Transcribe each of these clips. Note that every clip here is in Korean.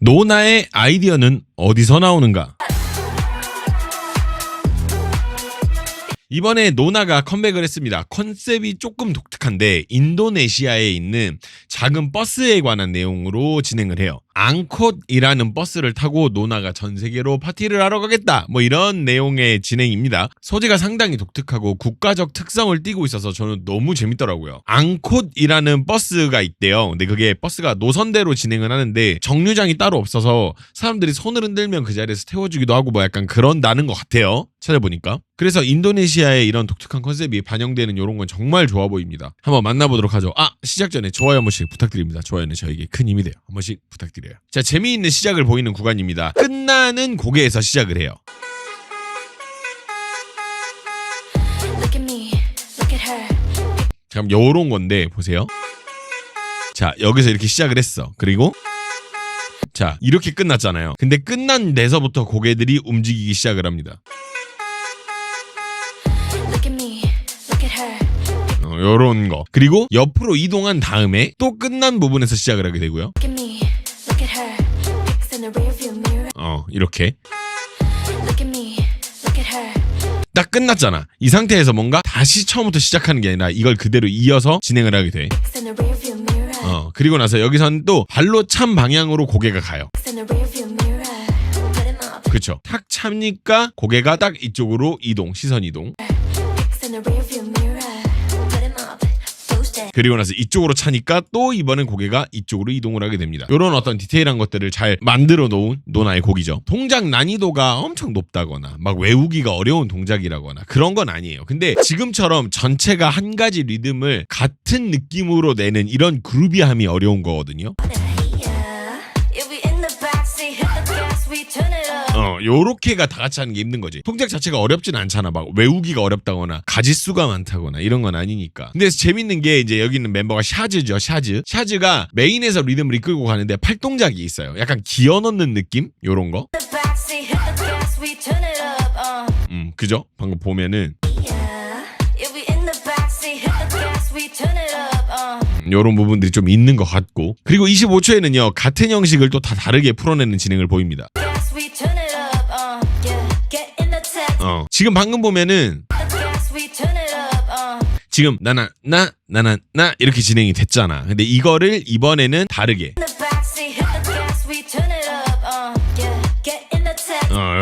노나의 아이디어는 어디서 나오는가? 이번에 노나가 컴백을 했습니다. 컨셉이 조금 독특한데 인도네시아에 있는 작은 버스에 관한 내용으로 진행을 해요. 앙콧이라는 버스를 타고 노나가 전 세계로 파티를 하러 가겠다, 뭐 이런 내용의 진행입니다. 소재가 상당히 독특하고 국가적 특성을 띠고 있어서 저는 너무 재밌더라고요. 앙콧이라는 버스가 있대요. 근데 그게 버스가 노선대로 진행을 하는데 정류장이 따로 없어서 사람들이 손을 흔들면 그 자리에서 태워주기도 하고 뭐 약간 그런다는 것 같아요. 찾아보니까. 그래서 인도네시아의 이런 독특한 컨셉이 반영되는 이런 건 정말 좋아 보입니다. 한번 만나보도록 하죠. 시작 전에 좋아요 한 번씩 부탁드립니다. 좋아요는 저에게 큰 힘이 돼요. 한 번씩 부탁드려요. 자, 재미있는 시작을 보이는 구간입니다. 끝나는 곡에서 시작을 해요. 잠깐 요런 건데 보세요. 자, 여기서 이렇게 시작을 했어. 그리고 자, 이렇게 끝났잖아요. 근데 끝난 데서부터 고개들이 움직이기 시작을 합니다. 요런 거. 그리고 옆으로 이동한 다음에 또 끝난 부분에서 시작을 하게 되고요. 이렇게 딱 끝났잖아. 이 상태에서 뭔가 다시 처음부터 시작하는 게 아니라 이걸 그대로 이어서 진행을 하게 돼. 그리고 나서 여기선 또 발로 찬 방향으로 고개가 가요. 그렇죠. 탁 차니까 고개가 딱 이쪽으로 이동, 시선 이동. 그리고 나서 이쪽으로 차니까 또 이번엔 고개가 이쪽으로 이동을 하게 됩니다. 이런 어떤 디테일한 것들을 잘 만들어 놓은 노나의 곡이죠. 동작 난이도가 엄청 높다거나 막 외우기가 어려운 동작이라거나 그런 건 아니에요. 근데 지금처럼 전체가 한 가지 리듬을 같은 느낌으로 내는 이런 그루비함이 어려운 거거든요. 요렇게가 다 같이 하는 게 힘든 거지. 동작 자체가 어렵진 않잖아. 막 외우기가 어렵다거나 가지수가 많다거나 이런 건 아니니까. 근데 재밌는 게 이제 여기 있는 멤버가 샤즈죠. 샤즈가 메인에서 리듬을 이끌고 가는데 팔동작이 있어요. 약간 기어 넣는 느낌? 요런 거. 그죠? 방금 보면은 요런 부분들이 좀 있는 것 같고. 그리고 25초에는요 같은 형식을 또 다 다르게 풀어내는 진행을 보입니다. 지금 방금 보면은 지금 나나 이렇게 진행이 됐잖아. 근데 이거를 이번에는 다르게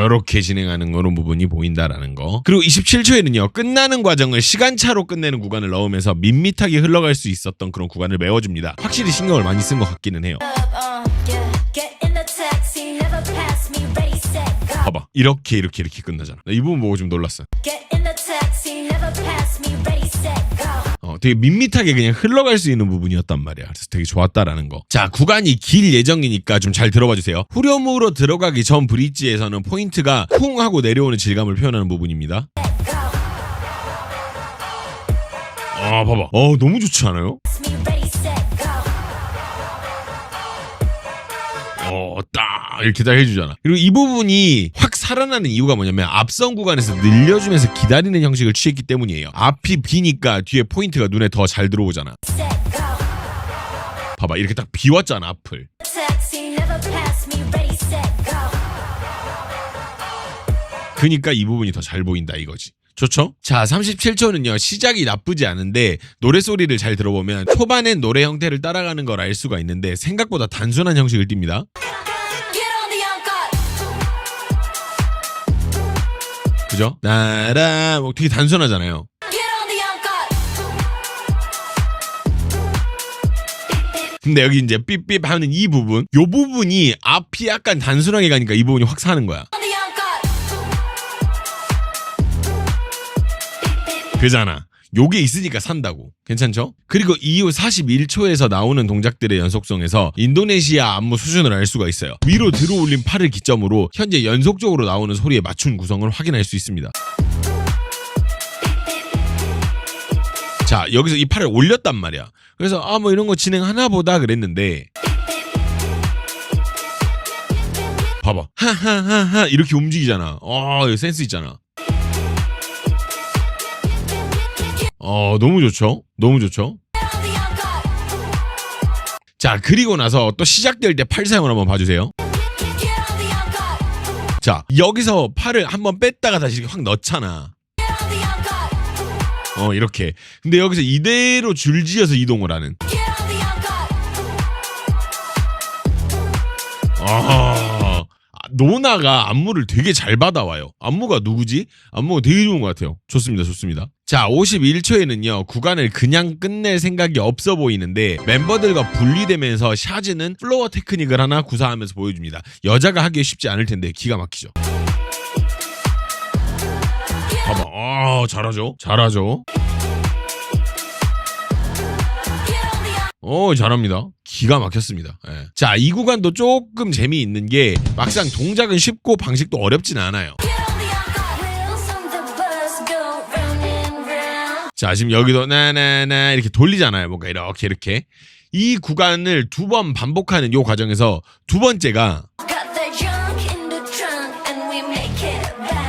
이렇게 진행하는 그런 부분이 보인다라는 거. 그리고 27초에는요 끝나는 과정을 시간차로 끝내는 구간을 넣으면서 밋밋하게 흘러갈 수 있었던 그런 구간을 메워줍니다. 확실히 신경을 많이 쓴 것 같기는 해요. 봐봐, 이렇게 끝나잖아. 나 이 부분 보고 좀 놀랐어. 되게 밋밋하게 그냥 흘러갈 수 있는 부분이었단 말이야. 그래서 되게 좋았다라는 거. 자, 구간이 길 예정이니까 좀 잘 들어봐 주세요. 후렴으로 들어가기 전 브릿지에서는 포인트가 쿵 하고 내려오는 질감을 표현하는 부분입니다. 봐봐. 너무 좋지 않아요? 딱 이렇게 딱 해주잖아. 그리고 이 부분이 확 살아나는 이유가 뭐냐면 앞선 구간에서 늘려주면서 기다리는 형식을 취했기 때문이에요. 앞이 비니까 뒤에 포인트가 눈에 더 잘 들어오잖아. 봐봐, 이렇게 딱 비웠잖아 앞을. 그니까 이 부분이 더 잘 보인다 이거지. 좋죠? 자, 37초는요 시작이 나쁘지 않은데 노래소리를 잘 들어보면 초반엔 노래 형태를 따라가는 걸 알 수가 있는데 생각보다 단순한 형식을 띱니다. 그죠? 나라 뭐 되게 단순하잖아요. 근데 여기 이제 삐삐 하는 이 부분, 요 부분이 앞이 약간 단순하게 가니까 이 부분이 확 사는 거야. 그잖아. 요게 있으니까 산다고. 괜찮죠? 그리고 이후 41초에서 나오는 동작들의 연속성에서 인도네시아 안무 수준을 알 수가 있어요. 위로 들어올린 팔을 기점으로 현재 연속적으로 나오는 소리에 맞춘 구성을 확인할 수 있습니다. 자, 여기서 이 팔을 올렸단 말이야. 그래서 뭐 이런 거 진행하나 보다 그랬는데 봐봐. 하하하하 이렇게 움직이잖아. 이거 센스 있잖아. 너무 좋죠? 너무 좋죠? 자, 그리고 나서 또 시작될 때 팔 사용을 한번 봐주세요. 자, 여기서 팔을 한번 뺐다가 다시 이렇게 확 넣잖아. 이렇게. 근데 여기서 이대로 줄지어서 이동을 하는. 노나가 안무를 되게 잘 받아와요. 안무가 누구지? 안무가 되게 좋은 것 같아요. 좋습니다. 좋습니다. 자, 51초에는요. 구간을 그냥 끝낼 생각이 없어 보이는데 멤버들과 분리되면서 샤즈는 플로어 테크닉을 하나 구사하면서 보여줍니다. 여자가 하기 쉽지 않을 텐데 기가 막히죠. 봐봐. 잘하죠. 잘하죠. 잘합니다. 기가 막혔습니다. 예. 자, 이 구간도 조금 재미있는 게 막상 동작은 쉽고 방식도 어렵진 않아요. 자, 지금 여기도 나나나 이렇게 돌리잖아요. 뭔가 이렇게. 이 구간을 2번 반복하는 요 과정에서 두 번째가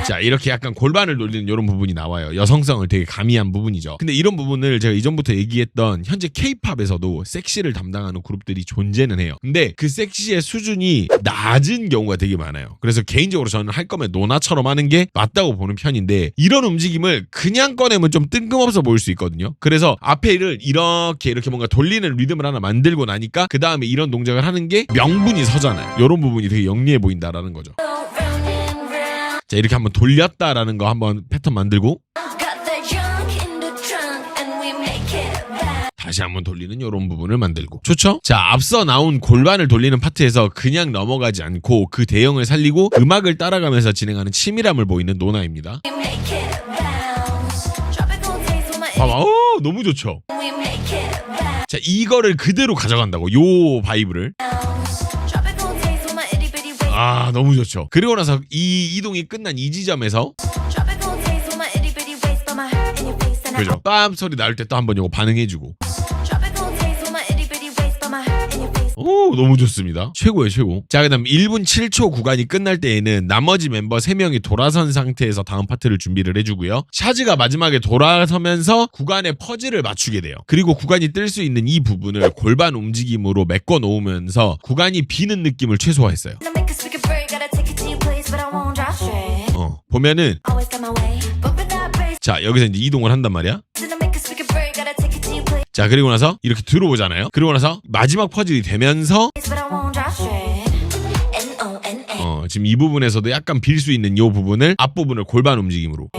자, 이렇게 약간 골반을 돌리는 이런 부분이 나와요. 여성성을 되게 가미한 부분이죠. 근데 이런 부분을 제가 이전부터 얘기했던 현재 K-팝에서도 섹시를 담당하는 그룹들이 존재는 해요. 근데 그 섹시의 수준이 낮은 경우가 되게 많아요. 그래서 개인적으로 저는 할 거면 노나처럼 하는 게 맞다고 보는 편인데 이런 움직임을 그냥 꺼내면 좀 뜬금없어 보일 수 있거든요. 그래서 앞에를 이렇게 뭔가 돌리는 리듬을 하나 만들고 나니까 그 다음에 이런 동작을 하는 게 명분이 서잖아요. 이런 부분이 되게 영리해 보인다라는 거죠. 자, 이렇게 한번 돌렸다라는 거 한번 패턴 만들고 다시 한번 돌리는 이런 부분을 만들고 좋죠? 자, 앞서 나온 골반을 돌리는 파트에서 그냥 넘어가지 않고 그 대형을 살리고 음악을 따라가면서 진행하는 치밀함을 보이는 노나입니다. 봐봐. 너무 좋죠? 자, 이거를 그대로 가져간다고. 요 바이브를. 너무 좋죠. 그리고 나서 이 이동이 끝난 이 지점에서 그죠? 빰 소리 나올 때 또 한번 요거 반응해주고. 너무 좋습니다. 최고예요, 최고. 자, 그다음 1분 7초 구간이 끝날 때에는 나머지 멤버 3명이 돌아선 상태에서 다음 파트를 준비를 해주고요. 샤즈가 마지막에 돌아서면서 구간의 퍼즐을 맞추게 돼요. 그리고 구간이 뜰 수 있는 이 부분을 골반 움직임으로 메꿔 놓으면서 구간이 비는 느낌을 최소화했어요. 보면은 자, 여기서 이제 이동을 한단 말이야. 자, 그리고 나서 이렇게 들어오잖아요. 그리고 나서 마지막 퍼즐이 되면서 지금 이 부분에서도 약간 빌 수 있는 이 부분을 앞부분을 골반 움직임으로.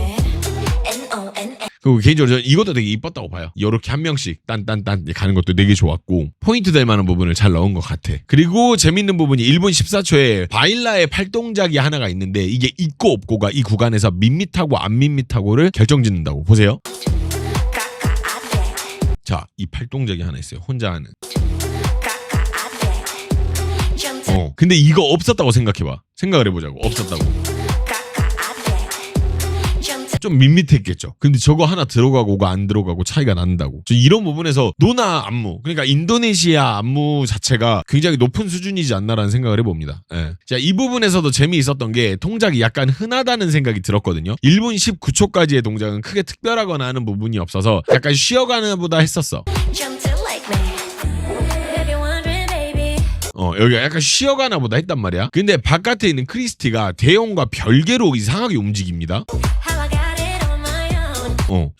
그리고 개인적으로 저는 이것도 되게 이뻤다고 봐요. 이렇게 한 명씩 딴딴딴 가는 것도 되게 좋았고 포인트 될 만한 부분을 잘 넣은 것 같아. 그리고 재밌는 부분이 1분 14초에 바일라의 팔동작이 하나가 있는데 이게 있고 없고가 이 구간에서 밋밋하고 안 밋밋하고를 결정짓는다고. 보세요. 자, 이 팔동작이 하나 있어요. 혼자 하는. 근데 이거 없었다고 생각해봐. 생각을 해보자고. 없었다고. 좀 밋밋했겠죠. 근데 저거 하나 들어가고 안 들어가고 차이가 난다고. 저 이런 부분에서 노나 안무, 그러니까 인도네시아 안무 자체가 굉장히 높은 수준이지 않나라는 생각을 해봅니다. 예. 자, 이 부분에서도 재미있었던 게 동작이 약간 흔하다는 생각이 들었거든요. 1분 19초까지의 동작은 크게 특별하거나 하는 부분이 없어서 약간 쉬어가는 보다 했었어. 여기가 약간 쉬어가나 보다 했단 말이야. 근데 바깥에 있는 크리스티가 대용과 별개로 이상하게 움직입니다.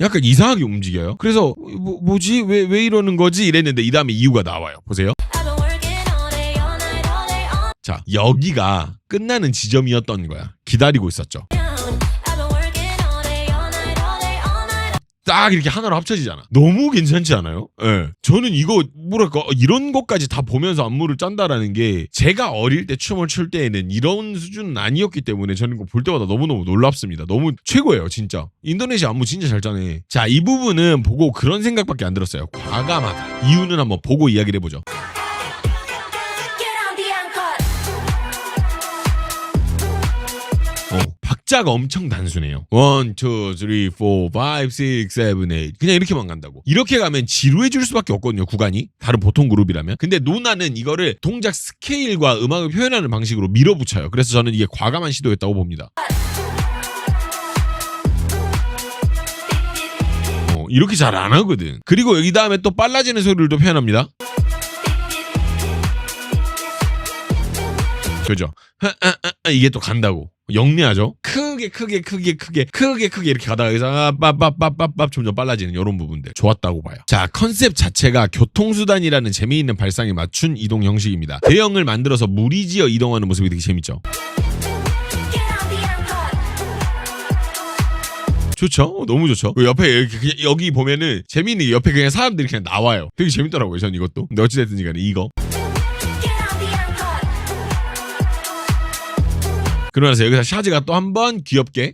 약간 이상하게 움직여요. 그래서 뭐지? 왜 이러는 거지? 이랬는데 이 다음에 이유가 나와요. 보세요. 자, 여기가 끝나는 지점이었던 거야. 기다리고 있었죠. 딱 이렇게 하나로 합쳐지잖아. 너무 괜찮지 않아요? 예. 저는 이거 뭐랄까 이런 것까지 다 보면서 안무를 짠다라는 게 제가 어릴 때 춤을 출 때에는 이런 수준은 아니었기 때문에 저는 이거 볼 때마다 너무너무 놀랍습니다. 너무 최고예요, 진짜. 인도네시아 안무 진짜 잘 짜네. 자, 이 부분은 보고 그런 생각밖에 안 들었어요. 과감하다. 이유는 한번 보고 이야기를 해보죠. 박자가 엄청 단순해요. 1, 2, 3, 4, 5, 6, 7, 8 그냥 이렇게만 간다고. 이렇게 가면 지루해질 수밖에 없거든요, 구간이. 다른 보통 그룹이라면. 근데 노나는 이거를 동작 스케일과 음악을 표현하는 방식으로 밀어붙여요. 그래서 저는 이게 과감한 시도였다고 봅니다. 이렇게 잘 안 하거든. 그리고 여기 다음에 또 빨라지는 소리를 또 표현합니다. 그죠? 이게 또 간다고. 영리하죠? 크게 이렇게 가다가 여기서 빠빠빠빠빠 점점 빨라지는 이런 부분들 좋았다고 봐요. 자, 컨셉 자체가 교통수단이라는 재미있는 발상에 맞춘 이동 형식입니다. 대형을 만들어서 무리지어 이동하는 모습이 되게 재밌죠. 좋죠? 너무 좋죠. 옆에 여기 보면은 재미있는 게 옆에 그냥 사람들이 그냥 나와요. 되게 재밌더라고요. 전 이것도. 근데 어찌됐든 간에 이거. 그러면서 여기서 샤즈가 또 한 번 귀엽게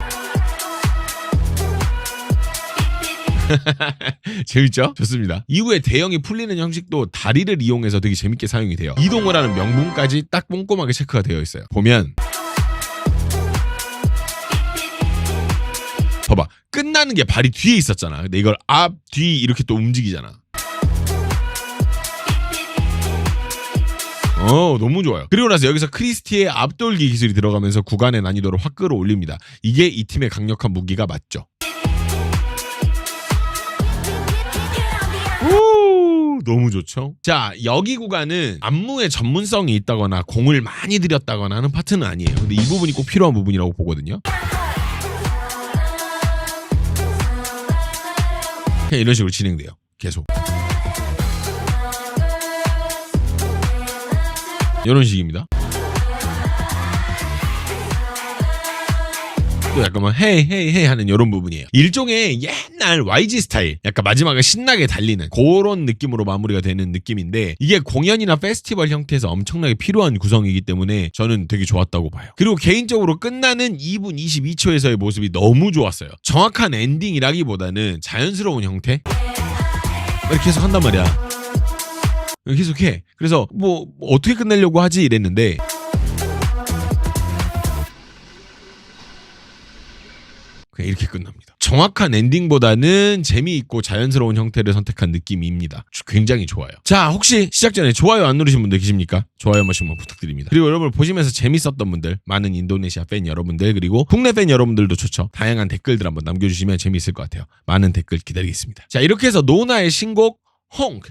재밌죠? 좋습니다. 이후에 대형이 풀리는 형식도 다리를 이용해서 되게 재밌게 사용이 돼요. 이동을 하는 명분까지 딱 꼼꼼하게 체크가 되어 있어요. 보면 봐봐, 끝나는 게 발이 뒤에 있었잖아. 근데 이걸 앞, 뒤 이렇게 또 움직이잖아. 너무 좋아요. 그리고 나서 여기서 크리스티의 앞돌기 기술이 들어가면서 구간의 난이도를 확 끌어올립니다. 이게 이 팀의 강력한 무기가 맞죠. 너무 좋죠. 자, 여기 구간은 안무에 전문성이 있다거나 공을 많이 들였다거나 하는 파트는 아니에요. 근데 이 부분이 꼭 필요한 부분이라고 보거든요. 그냥 이런 식으로 진행돼요. 계속. 이런 식입니다. 또 약간 막 헤이 하는 이런 부분이에요. 일종의 옛날 YG 스타일, 약간 마지막에 신나게 달리는 그런 느낌으로 마무리가 되는 느낌인데, 이게 공연이나 페스티벌 형태에서 엄청나게 필요한 구성이기 때문에 저는 되게 좋았다고 봐요. 그리고 개인적으로 끝나는 2분 22초에서의 모습이 너무 좋았어요. 정확한 엔딩이라기보다는 자연스러운 형태? 이렇게 해서 한단 말이야. 계속해. 그래서 뭐 어떻게 끝내려고 하지 이랬는데 그냥 이렇게 끝납니다. 정확한 엔딩보다는 재미있고 자연스러운 형태를 선택한 느낌입니다. 굉장히 좋아요. 자, 혹시 시작 전에 좋아요 안 누르신 분들 계십니까? 좋아요 한 번씩만 부탁드립니다. 그리고 여러분 보시면서 재밌었던 분들, 많은 인도네시아 팬 여러분들, 그리고 국내 팬 여러분들도 좋죠. 다양한 댓글들 한번 남겨주시면 재미있을 것 같아요. 많은 댓글 기다리겠습니다. 자, 이렇게 해서 노나의 신곡 홍크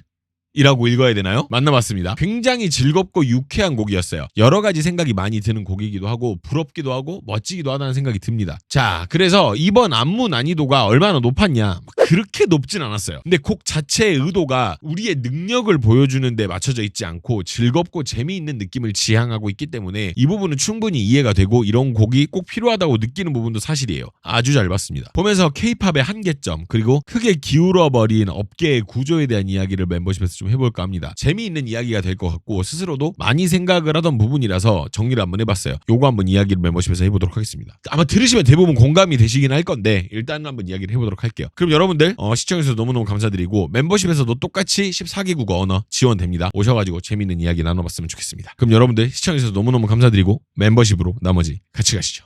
이라고 읽어야 되나요? 만나봤습니다. 굉장히 즐겁고 유쾌한 곡이었어요. 여러 가지 생각이 많이 드는 곡이기도 하고 부럽기도 하고 멋지기도 하다는 생각이 듭니다. 자, 그래서 이번 안무 난이도가 얼마나 높았냐? 그렇게 높진 않았어요. 근데 곡 자체의 의도가 우리의 능력을 보여주는 데 맞춰져 있지 않고 즐겁고 재미있는 느낌을 지향하고 있기 때문에 이 부분은 충분히 이해가 되고 이런 곡이 꼭 필요하다고 느끼는 부분도 사실이에요. 아주 잘 봤습니다. 보면서 K-팝의 한계점, 그리고 크게 기울어버린 업계의 구조에 대한 이야기를 멤버십에서 좀 해볼까 합니다. 재미있는 이야기가 될 것 같고 스스로도 많이 생각을 하던 부분이라서 정리를 한번 해봤어요. 요거 한번 이야기를 멤버십에서 해보도록 하겠습니다. 아마 들으시면 대부분 공감이 되시긴 할 건데 일단은 한번 이야기를 해보도록 할게요. 그럼 여러분들 시청해주셔서 너무너무 감사드리고 멤버십에서도 똑같이 14개국어 언어 지원됩니다. 오셔가지고 재미있는 이야기 나눠봤으면 좋겠습니다. 그럼 여러분들 시청해주셔서 너무너무 감사드리고 멤버십으로 나머지 같이 가시죠.